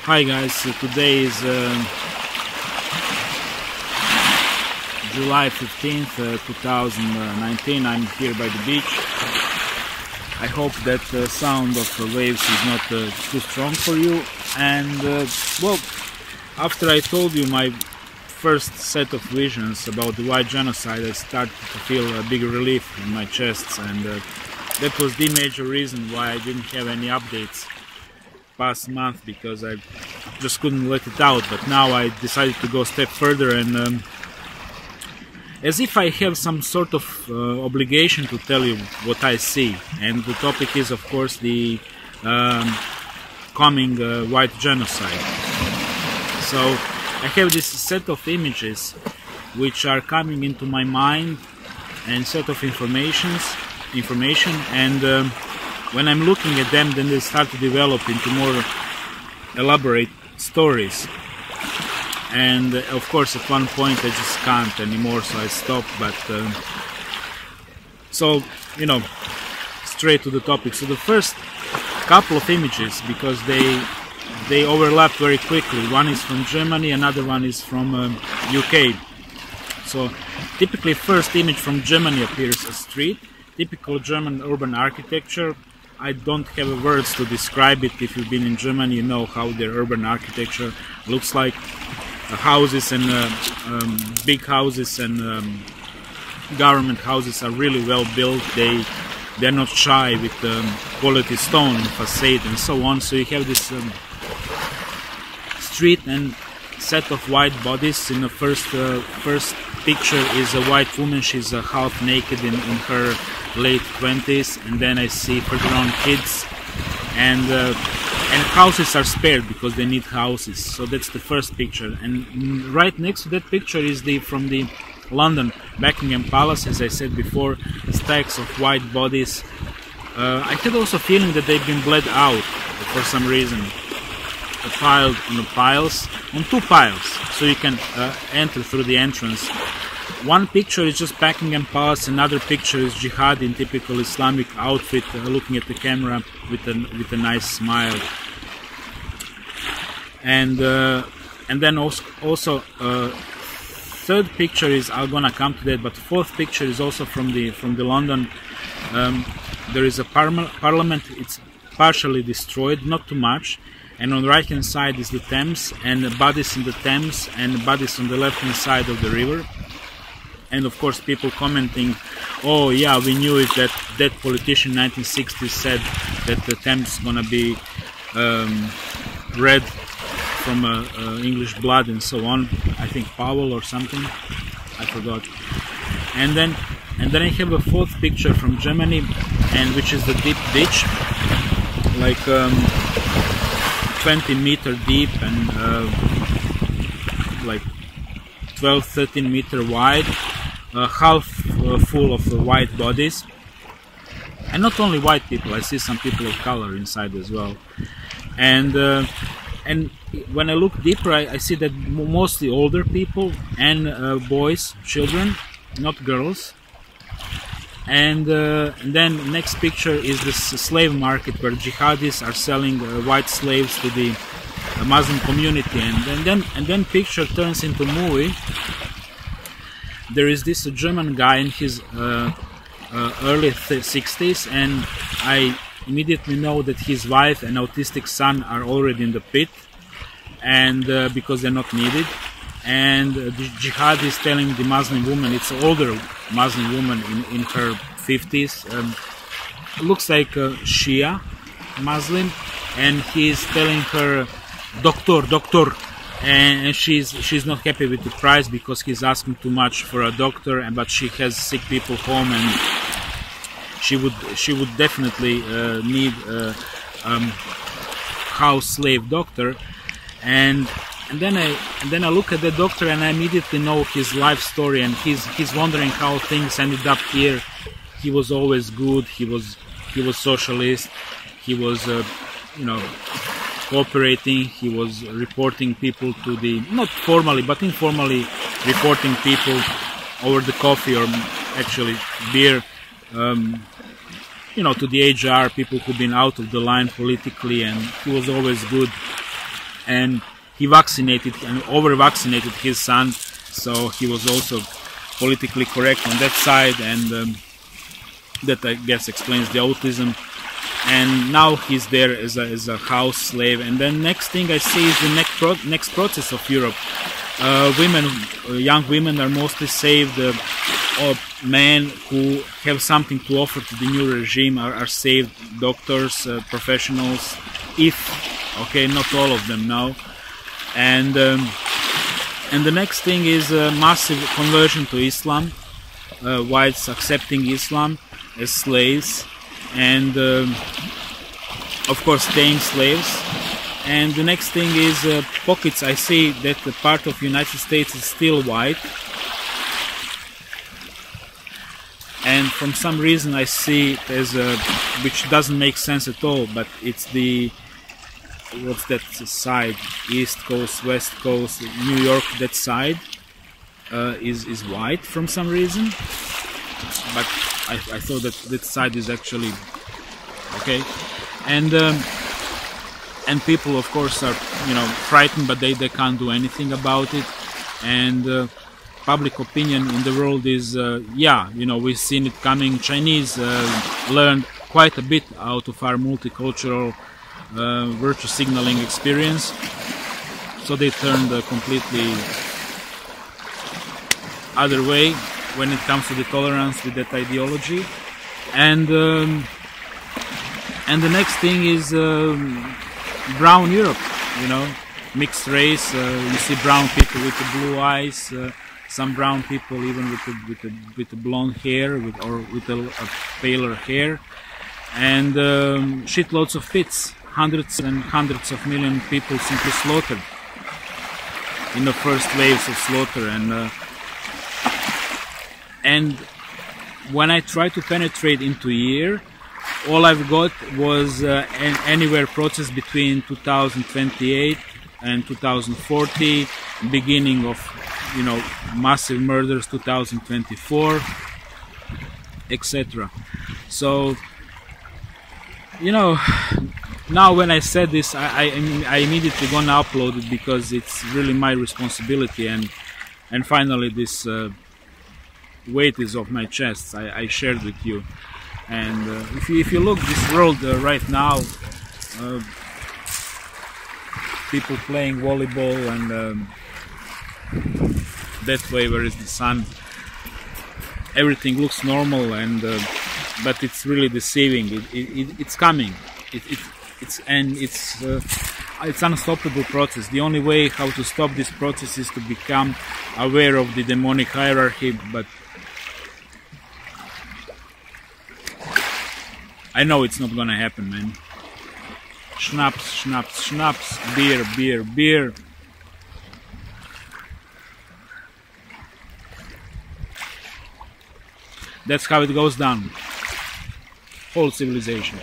Hi guys, today is July 15th, 2019. I'm here by the beach. I hope that the sound of the waves is not too strong for you. And well, after I told you my first set of visions about the white genocide, I started to feel a big relief in my chest, and that was the major reason why I didn't have any updates past month, because I just couldn't let it out. But now I decided to go a step further, and as if I have some sort of obligation to tell you what I see. And the topic is, of course, the coming white genocide. So I have this set of images which are coming into my mind, and set of information, and when I'm looking at them, then they start to develop into more elaborate stories. And of course, at one point I just can't anymore, so I stop. But so, you know, straight to the topic. So the first couple of images, because they overlap very quickly. One is from Germany, another one is from UK. So typically, first image from Germany appears a street, typical German urban architecture. I don't have words to describe it. If you've been in Germany, you know how their urban architecture looks like. Houses and big houses and government houses are really well built. They're not shy with quality stone facade and so on. So you have this street and set of white bodies. In the first picture is a white woman. She's half naked in her late 20s, and then I see further on kids, and houses are spared because they need houses. So that's the first picture, and right next to that picture is from the London Buckingham Palace. As I said before, stacks of white bodies. I had also a feeling that they've been bled out for some reason, piled on the piles, on two piles, so you can enter through the entrance. One picture is just Buckingham Palace, another picture is jihad in typical Islamic outfit, looking at the camera with a nice smile. And then also third picture is, I'm gonna come to that, but fourth picture is also from the London. There is a parliament. It's partially destroyed, not too much. And on the right hand side is the Thames, and bodies in the Thames, and bodies on the left hand side of the river. And of course, people commenting, "Oh yeah, we knew it, that politician in 1960s said that the Thames is gonna be red from English blood," and so on. I think Powell or something, I forgot. And then I have a fourth picture from Germany, and which is the deep ditch, like 20-meter deep and like 12-13 meter wide. Half full of white bodies, and not only white people. I see some people of color inside as well. And when I look deeper, I see that mostly older people and boys, children, not girls. And then next picture is this slave market where jihadis are selling white slaves to the Muslim community. And then picture turns into movie. There is this German guy in his early 60s, and I immediately know that his wife and autistic son are already in the pit, and because they're not needed. And the jihad is telling the Muslim woman, it's an older Muslim woman in her 50s, looks like a Shia Muslim, and he's telling her, doctor, and she's not happy with the price because he's asking too much for a doctor, but she has sick people home, and she would definitely need a house slave doctor. And then I look at the doctor, and I immediately know his life story, and he's wondering how things ended up here. He was always good. He was socialist. He was cooperating. He was reporting people to the, not formally but informally, reporting people over the coffee, or actually beer, to the HR, people who've been out of the line politically, and he was always good. and he vaccinated and over-vaccinated his son, so he was also politically correct on that side, and that I guess explains the autism. And now he's there as a house slave. And then next thing I see is the next process of Europe. Young women are mostly saved, or men who have something to offer to the new regime are saved, doctors, professionals, okay, not all of them now. And the next thing is a massive conversion to Islam, whites accepting Islam as slaves, and of course staying slaves. And the next thing is pockets. I see that the part of United States is still white, and from some reason I see it as which doesn't make sense at all, but it's the, what's that side, East Coast, West Coast, New York, that side is white from some reason, but I thought that side is actually okay. And people of course are, you know, frightened, but they can't do anything about it. And public opinion in the world is yeah, you know, we've seen it coming. Chinese learned quite a bit out of our multicultural virtue signaling experience, so they turned completely other way when it comes to the tolerance with that ideology. And the next thing is brown Europe, you know, mixed race. You see brown people with the blue eyes, some brown people even with the blonde hair, or with a paler hair, and shitloads of pits. Hundreds and hundreds of million people simply slaughtered in the first waves of slaughter. And when I try to penetrate into year, all I've got was anywhere process between 2028 and 2040, beginning of, you know, massive murders 2024, etc. So, you know, now when I said this, I immediately gonna upload it because it's really my responsibility, and finally this weight is off my chest. I shared with you. And if you look this world right now, people playing volleyball, and that way where is the sun, everything looks normal, and but it's really deceiving. It's coming. It's unstoppable process. The only way how to stop this process is to become aware of the demonic hierarchy, but I know it's not gonna happen, man. Schnapps, schnapps, schnapps, beer, beer, beer. That's how it goes down. Whole civilization.